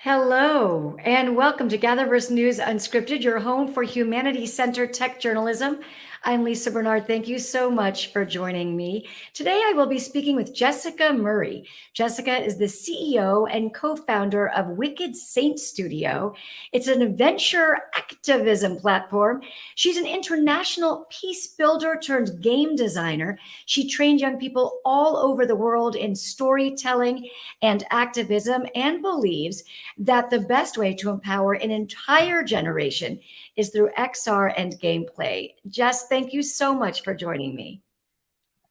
Hello, and welcome to GatherVerse News Unscripted, your home for humanity-centered tech journalism. I'm Lisa Bernard. Thank you so much for joining me. Today, I will be speaking with Jessica Murray. Jessica is the CEO and co-founder of Wicked Saint Studio. It's an adventure activism platform. She's an international peace builder turned game designer. She trained young people all over the world in storytelling and activism and believes that the best way to empower an entire generation is through XR and gameplay. Jess, thank you so much for joining me.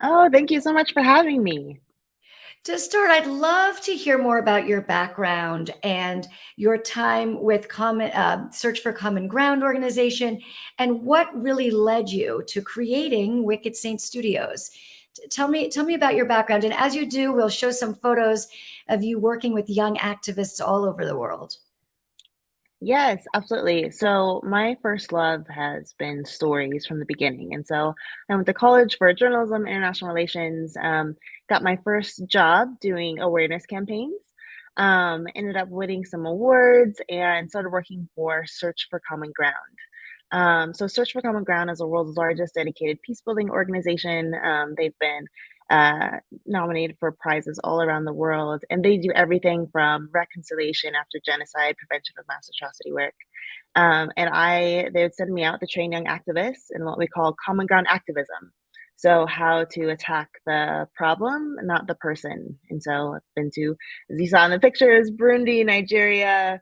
Oh, thank you so much for having me. To start, I'd love to hear more about your background and your time with Search for Common Ground organization and what really led you to creating Wicked Saint Studios. Tell me about your background. And as you do, we'll show some photos of you working with young activists all over the world. Yes, absolutely. So my first love has been stories from the beginning. And so I went to college for journalism, international relations, got my first job doing awareness campaigns, ended up winning some awards and started working for Search for Common Ground. So Search for Common Ground is the world's largest dedicated peace building organization. They've been nominated for prizes all around the world, and they do everything from reconciliation after genocide, prevention of mass atrocity work. They would send me out to train young activists in what we call common ground activism. So how to attack the problem, not the person. And so I've been to, as you saw in the pictures, Burundi, Nigeria,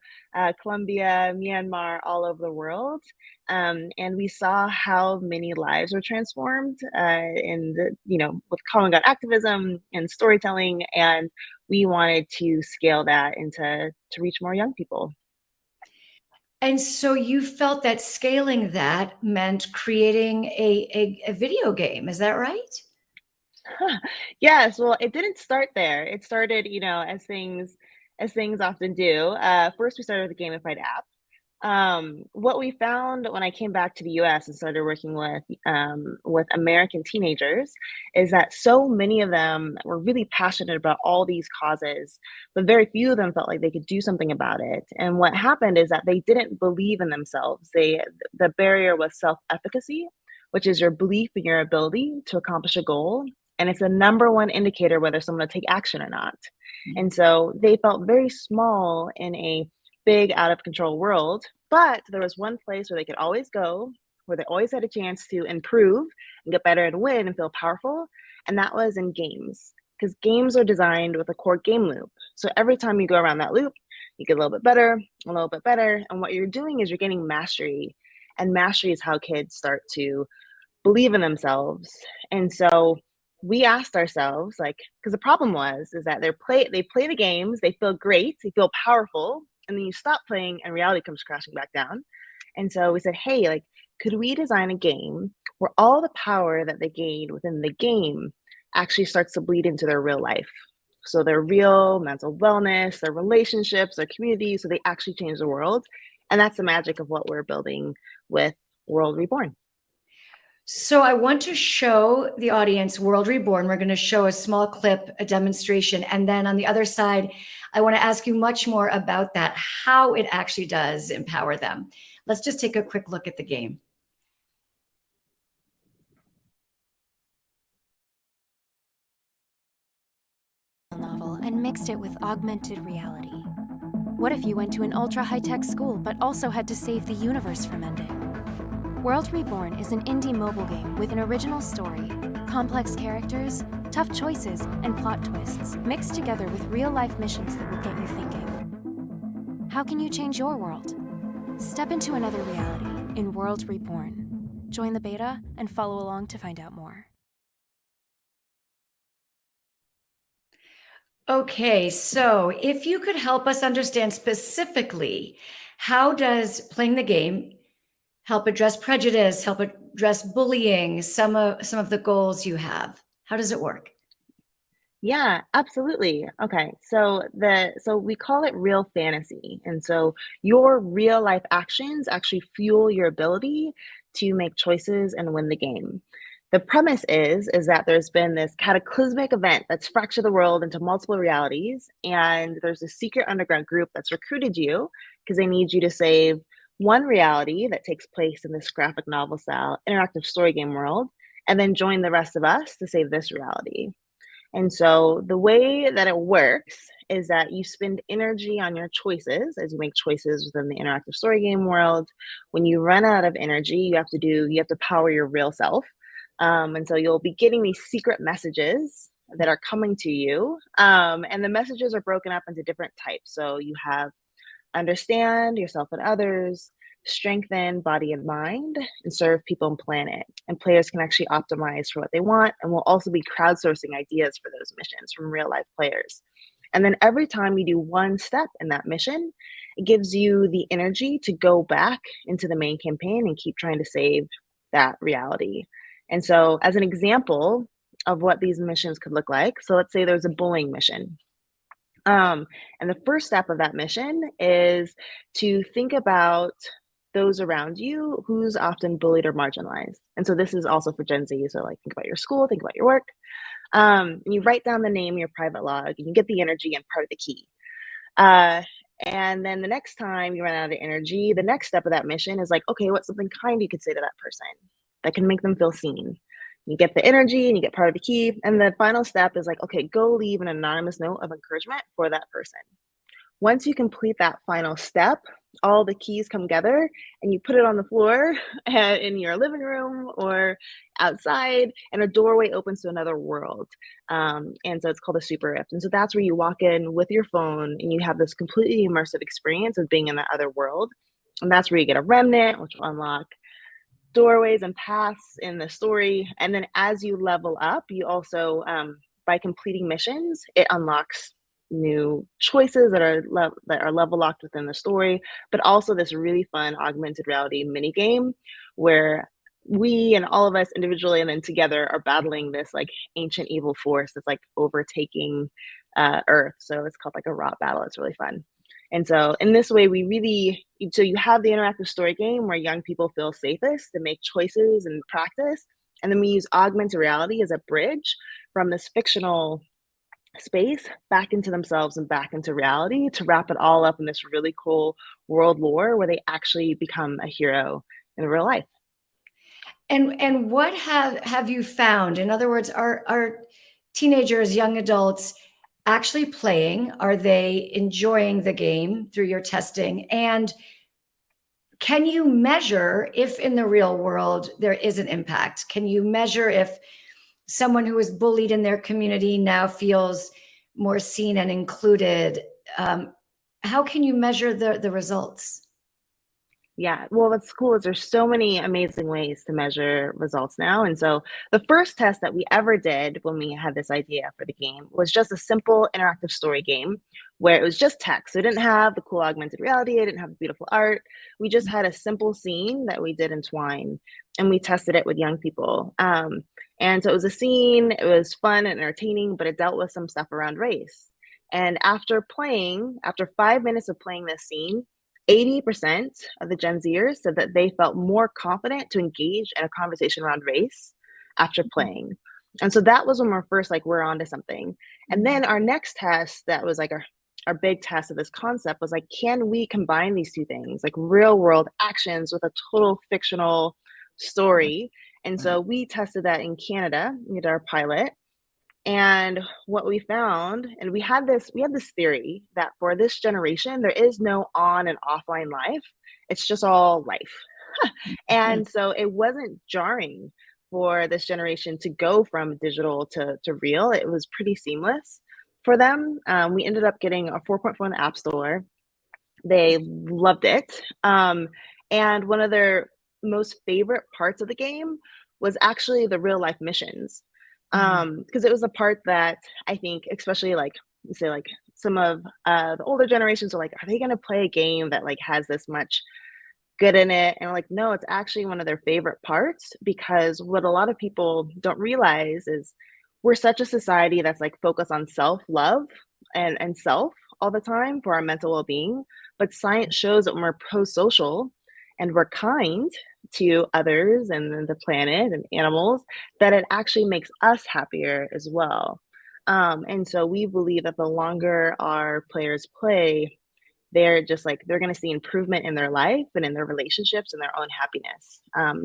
Colombia, Myanmar, all over the world. And we saw how many lives were transformed with common ground activism and storytelling. And we wanted to scale that to reach more young people. And so you felt that scaling that meant creating a video game. Is that right? Yes, well, it didn't start there. It started, as things often do. First, we started with a gamified app. What we found when I came back to the US and started working with American teenagers is that so many of them were really passionate about all these causes, but very few of them felt like they could do something about it. And what happened is that they didn't believe in themselves. The barrier was self-efficacy, which is your belief in your ability to accomplish a goal. And it's the number one indicator whether someone will take action or not. And so they felt very small in a big out of control world, but there was one place where they could always go, where they always had a chance to improve and get better and win and feel powerful, and that was in games, because games are designed with a core game loop. So every time you go around that loop, you get a little bit better, a little bit better, and what you're doing is you're gaining mastery, and mastery is how kids start to believe in themselves. And so we asked ourselves, like, because the problem is that they play the games, they feel great, they feel powerful, and then you stop playing and reality comes crashing back down. And so we said, hey, like, could we design a game where all the power that they gained within the game actually starts to bleed into their real life? So their real mental wellness, their relationships, their community, so they actually change the world. And that's the magic of what we're building with World Reborn. So I want to show the audience World Reborn. We're going to show a small clip, a demonstration. And then on the other side, I want to ask you much more about that, how it actually does empower them. Let's just take a quick look at the game. Novel and mixed it with augmented reality. What if you went to an ultra high-tech school but also had to save the universe from ending? World Reborn is an indie mobile game with an original story, complex characters, tough choices, and plot twists mixed together with real-life missions that will get you thinking. How can you change your world? Step into another reality in World Reborn. Join the beta and follow along to find out more. Okay, so if you could help us understand specifically, how does playing the game help address prejudice, help address bullying, some of the goals you have? How does it work? Yeah, absolutely. Okay. So we call it real fantasy. And so your real life actions actually fuel your ability to make choices and win the game. The premise is that there's been this cataclysmic event that's fractured the world into multiple realities, and there's a secret underground group that's recruited you because they need you to save one reality that takes place in this graphic novel style interactive story game world, and then join the rest of us to save this reality. And so the way that it works is that you spend energy on your choices as you make choices within the interactive story game world. When you run out of energy, you have to power your real self. And so you'll be getting these secret messages that are coming to you. And the messages are broken up into different types. So you have understand yourself and others, strengthen body and mind, and serve people and planet. And players can actually optimize for what they want, and we'll also be crowdsourcing ideas for those missions from real life players. And then every time you do one step in that mission, it gives you the energy to go back into the main campaign and keep trying to save that reality. And so, as an example of what these missions could look like, so let's say there's a bullying mission. And the first step of that mission is to think about those around you who's often bullied or marginalized. And so this is also for Gen Z. So like think about your school, think about your work. And you write down the name in your private log, and you get the energy and part of the key. And then the next time you run out of energy, the next step of that mission is like, okay, what's something kind you could say to that person that can make them feel seen? You get the energy and you get part of the key. And the final step is like, okay, go leave an anonymous note of encouragement for that person. Once you complete that final step, all the keys come together and you put it on the floor in your living room or outside, and a doorway opens to another world. And so it's called a super rift. And so that's where you walk in with your phone and you have this completely immersive experience of being in that other world. And that's where you get a remnant, which will unlock doorways and paths in the story. And then as you level up, you also, by completing missions, it unlocks new choices that are level locked within the story, but also this really fun augmented reality mini game where we and all of us individually and then together are battling this like ancient evil force that's like overtaking Earth. So it's called like a rot battle. It's really fun. And so in this way, so you have the interactive story game where young people feel safest to make choices and practice. And then we use augmented reality as a bridge from this fictional space back into themselves and back into reality to wrap it all up in this really cool world lore where they actually become a hero in real life. And what have you found? In other words, are teenagers, young adults actually playing? Are they enjoying the game through your testing? And can you measure if in the real world there is an impact? Can you measure if someone who was bullied in their community now feels more seen and included? How can you measure the results? Yeah, well, what's cool is there's so many amazing ways to measure results now. And so the first test that we ever did when we had this idea for the game was just a simple interactive story game where it was just text. So it didn't have the cool augmented reality, it didn't have the beautiful art. We just had a simple scene that we did in Twine, and we tested it with young people. And so it was a scene, it was fun and entertaining, but it dealt with some stuff around race. And after 5 minutes of playing this scene, 80% of the Gen Zers said that they felt more confident to engage in a conversation around race after playing. And so that was when we're first like, we're onto something. And then our next test that was like our big test of this concept was like, can we combine these two things, like real world actions with a total fictional story? And so we tested that in Canada. We did our pilot. And what we found, and we had this theory that for this generation, there is no on and offline life. It's just all life. And so it wasn't jarring for this generation to go from digital to real. It was pretty seamless for them. We ended up getting a 4.4 in the App Store. They loved it. And one of their most favorite parts of the game was actually the real life missions. Because it was a part that I think, especially like you say, like some of the older generations are like, are they going to play a game that like has this much good in it? And like, no, it's actually one of their favorite parts, because what a lot of people don't realize is we're such a society that's like focused on self-love and self all the time for our mental well-being. But science shows that when we're pro-social and we're kind, to others and the planet and animals, that it actually makes us happier as well. And so we believe that the longer our players play, they're going to see improvement in their life and in their relationships and their own happiness.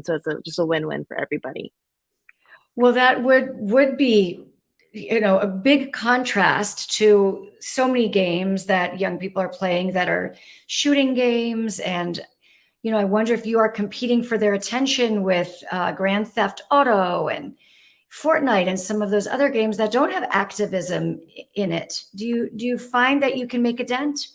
So it's just a win-win for everybody. Well, that would be, a big contrast to so many games that young people are playing that are shooting games. And, I wonder if you are competing for their attention with Grand Theft Auto and Fortnite and some of those other games that don't have activism in it. Do you find that you can make a dent?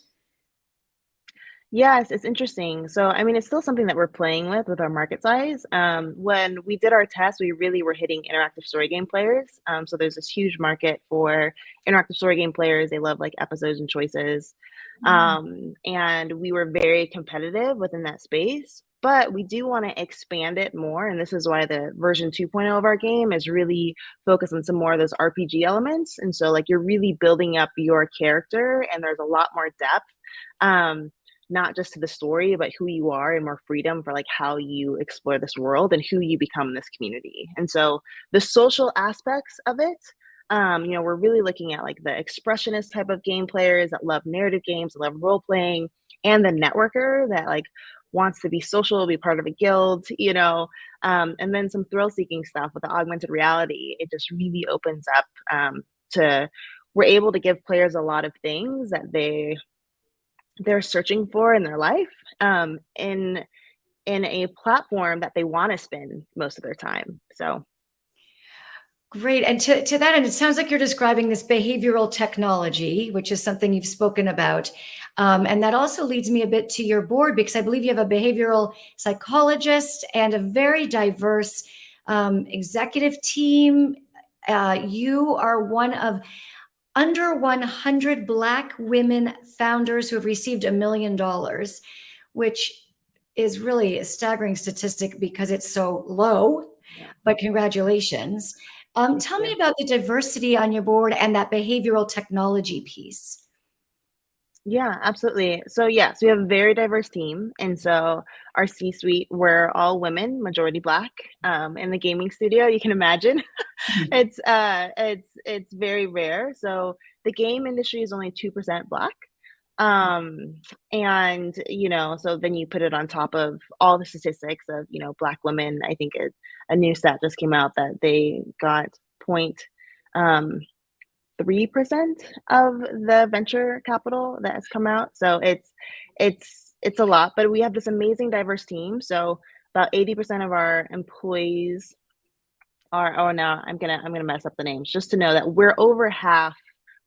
Yes, it's interesting. So, I mean, it's still something that we're playing with our market size. When we did our test, we really were hitting interactive story game players. So there's this huge market for interactive story game players. They love like episodes and choices. And we were very competitive within that space, but we do want to expand it more. And this is why the version 2.0 of our game is really focused on some more of those RPG elements. And so like you're really building up your character and there's a lot more depth. Not just to the story, but who you are and more freedom for like how you explore this world and who you become in this community. And so the social aspects of it, we're really looking at like the expressionist type of game players that love narrative games, love role playing, and the networker that like wants to be social, be part of a guild, and then some thrill seeking stuff with the augmented reality. It just really opens up we're able to give players a lot of things that they're searching for in their life, in a platform that they want to spend most of their time. So Great. And to that end, it sounds like you're describing this behavioral technology, which is something you've spoken about. And that also leads me a bit to your board, because I believe you have a behavioral psychologist and a very diverse executive team. You are one of under 100 Black women founders who have received $1 million, which is really a staggering statistic because it's so low, but congratulations. Tell me about the diversity on your board and that behavioral technology piece. Yeah, absolutely. So we have a very diverse team. And so our C-suite, we're all women, majority Black, in the gaming studio. You can imagine it's very rare. So the game industry is only 2% Black. And, so then you put it on top of all the statistics of, Black women. I think a new stat just came out that they got 0.3% of the venture capital that has come out. So it's a lot, but we have this amazing diverse team. So about 80% of our employees are, oh no, I'm gonna mess up the names, just to know that we're over half.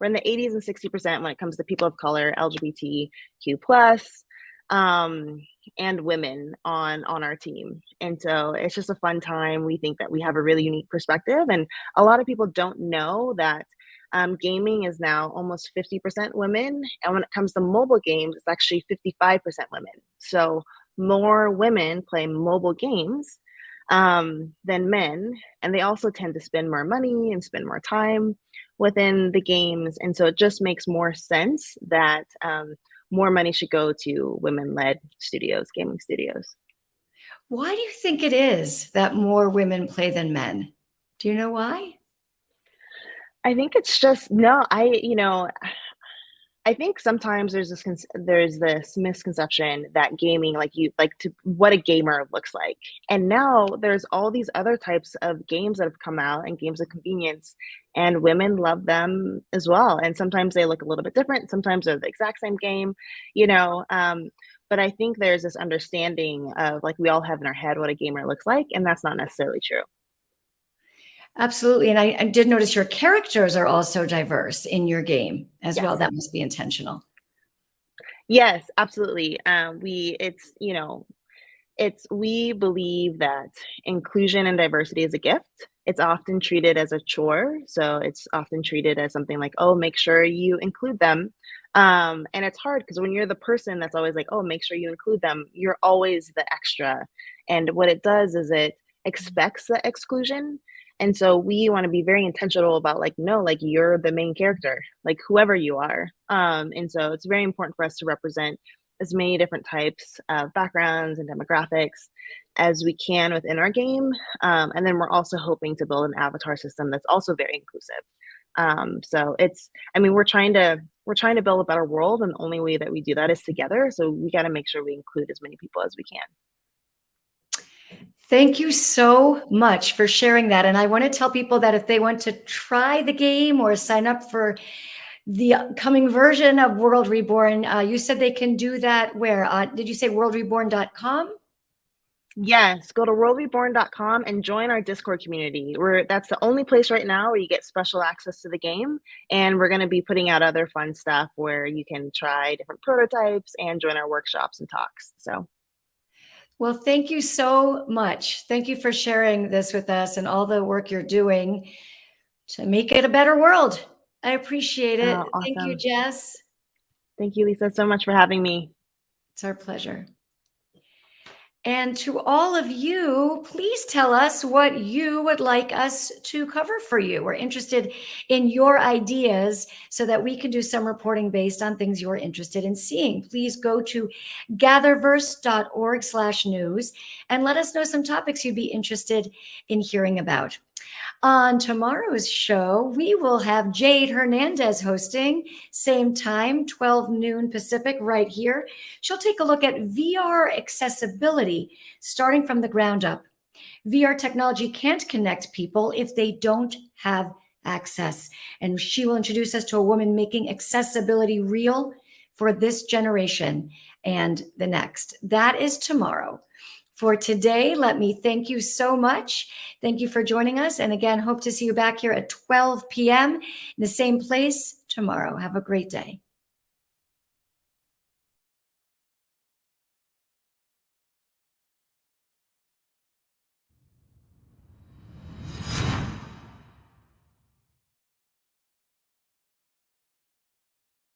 We're in the 80s and 60% when it comes to people of color, LGBTQ plus, and women on our team. And so it's just a fun time. We think that we have a really unique perspective, and a lot of people don't know that gaming is now almost 50% women. And when it comes to mobile games, it's actually 55% women. So more women play mobile games than men. And they also tend to spend more money and spend more time within the games. And so it just makes more sense that more money should go to women-led studios, gaming studios. Why do you think it is that more women play than men? Do you know why? I think it's just I think sometimes there's this misconception that gaming, what a gamer looks like. And now there's all these other types of games that have come out and games of convenience, and women love them as well. And sometimes they look a little bit different. Sometimes they're the exact same game, but I think there's this understanding of like we all have in our head what a gamer looks like, and that's not necessarily true. Absolutely. And I did notice your characters are also diverse in your game as well. That must be intentional. Yes, absolutely. We believe that inclusion and diversity is a gift. It's often treated as a chore. So it's often treated as something like, oh, make sure you include them. And it's hard because when you're the person that's always like, oh, make sure you include them, you're always the extra. And what it does is it expects the exclusion. And so we want to be very intentional about like, no, like you're the main character, like whoever you are. And so it's very important for us to represent as many different types of backgrounds and demographics as we can within our game. And then we're also hoping to build an avatar system that's also very inclusive. So we're trying to build a better world, and the only way that we do that is together. So we got to make sure we include as many people as we can. Thank you so much for sharing that. And I want to tell people that if they want to try the game or sign up for the upcoming version of World Reborn, you said they can do that where? Did you say worldreborn.com? Yes, go to worldreborn.com and join our Discord community. That's the only place right now where you get special access to the game. And we're going to be putting out other fun stuff where you can try different prototypes and join our workshops and talks. So. Well, thank you so much. Thank you for sharing this with us and all the work you're doing to make it a better world. I appreciate it. Awesome. Thank you, Jess. Thank you, Lisa, so much for having me. It's our pleasure. And to all of you, please tell us what you would like us to cover for you. We're interested in your ideas so that we can do some reporting based on things you're interested in seeing. Please go to gatherverse.org/news and let us know some topics you'd be interested in hearing about. On tomorrow's show, we will have Jade Hernandez hosting, same time, 12 noon Pacific, right here. She'll take a look at VR accessibility, starting from the ground up. VR technology can't connect people if they don't have access. And she will introduce us to a woman making accessibility real for this generation and the next. That is tomorrow. For today, let me thank you so much. Thank you for joining us. And again, hope to see you back here at 12 p.m. in the same place tomorrow. Have a great day.